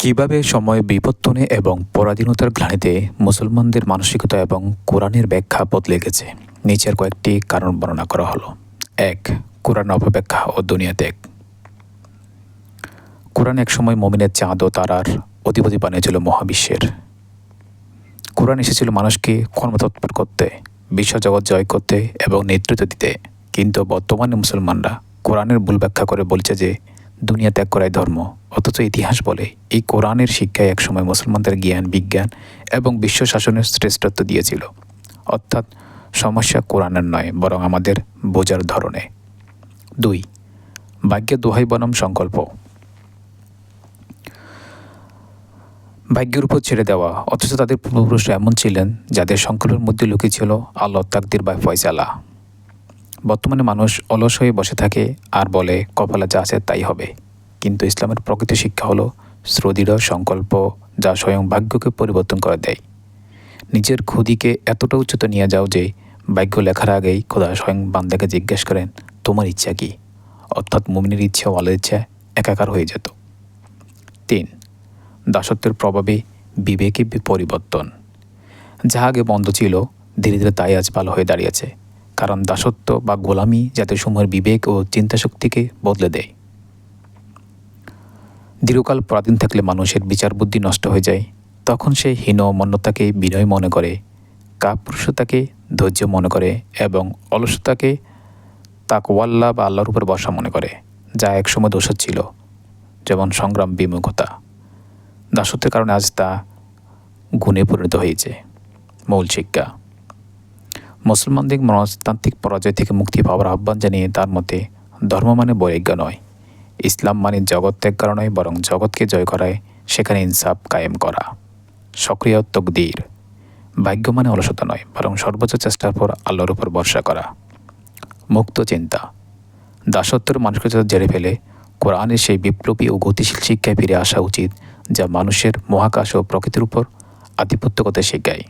কিভাবে সময় বিবর্তনে এবং পরাধীনতার গ্লানিতে মুসলমানদের মানসিকতা এবং কোরআনের ব্যাখ্যা বদলে গেছে। নিচের কয়েকটি কারণ বর্ণনা করা হলো। ১. কোরআন অপব্যাখ্যা ও দুনিয়া ত্যাগ। কোরআন একসময় মুমিনের চাঁদ ও তারার অধিপতি বানিয়েছিল মহাবিশ্বের। কোরআন এসেছিল মানুষকে কর্মতৎপর করতে, বিশ্বজগৎ জয় করতে এবং নেতৃত্ব দিতে। কিন্তু বর্তমানে মুসলমানরা কোরআনের ভুল ব্যাখ্যা করে বলছে যে দুনিয়া ত্যাগ করাই ধর্ম, অথচ ইতিহাস বলে এই কোরআনের শিক্ষায় একসময় মুসলমানদের জ্ঞান, বিজ্ঞান এবং বিশ্ব শাসনের শ্রেষ্ঠত্ব দিয়েছিল। অর্থাৎ সমস্যা কোরআনের নয়, বরং আমাদের বোঝার ধরনে। ২. ভাগ্যের দোহাই বনাম সংকল্প। ভাগ্যের উপর ছেড়ে দেওয়া, অথচ তাদের পূর্বপুরুষরা এমন ছিলেন যাদের সংকল্পের মধ্যে লুকিয়ে ছিল আল্লাহর তাকদির বা ফয়সালা। বর্তমানে মানুষ অলস হয়ে বসে থাকে আর বলে কপালে যা আছে তাই হবে। কিন্তু ইসলামের প্রকৃত শিক্ষা হলো সুদৃঢ় সংকল্প, যা স্বয়ং ভাগ্যকে পরিবর্তন করে দেয়। নিজের খুদিকে এতটা উচ্চতা নিয়ে যাও যে ভাগ্য লেখার আগেই খোদা স্বয়ং বান্দাকে জিজ্ঞেস করেন, তোমার ইচ্ছা কি? অর্থাৎ মুমিনের ইচ্ছা ও আল্লাহর ইচ্ছা একাকার হয়ে যেত। ৩. দাসত্বের প্রভাবে বিবেকে পরিবর্তন। যা আগে বন্ধ ছিল, ধীরে ধীরে তাই আজ ভালো হয়ে দাঁড়িয়েছে। কারণ দাসত্ব বা গোলামি জাতিসমূহের বিবেক ও চিন্তাশক্তিকে বদলে দেয়। দীর্ঘকাল পরাধীন থাকলে মানুষের বিচার বুদ্ধি নষ্ট হয়ে যায়। তখন সে হীনমন্যতাকে বিনয় মনে করে, কাপুরুষতাকে ধৈর্য মনে করে এবং অলসতাকে তাকওয়াল্লাহ বা আল্লাহর উপর ভরসা মনে করে, যা একসময় দোষ ছিল, যেমন সংগ্রাম, বিমুখতা। দাসত্বের কারণে আজ তা গুণে পরিণত হয়েছে। মূল শিক্ষা: মুসলমানদের মনস্তান্ত্রিক পরাজয় থেকে মুক্তি পাওয়ার আহ্বান জানিয়ে তার মতে ধর্ম মানে বৈরাগ্য নয়, ইসলাম মানে জগৎ ত্যাগ করা নয়, বরং জগৎকে জয় করায় সেখানে ইনসাফ কায়েম করা। সক্রিয় তকদির: ভাগ্য মানে অলসতা নয়, বরং সর্বোচ্চ চেষ্টার পর আল্লাহর উপর ভরসা করা। মুক্ত চিন্তা: দাসত্বের মানসিকতা জেরে ফেলে কোরআনের সেই বিপ্লবী ও গতিশীল শিক্ষায় ফিরে আসা উচিত, যা মানুষের মহাকাশ ও প্রকৃতির উপর আধিপত্য করতে শেখায়।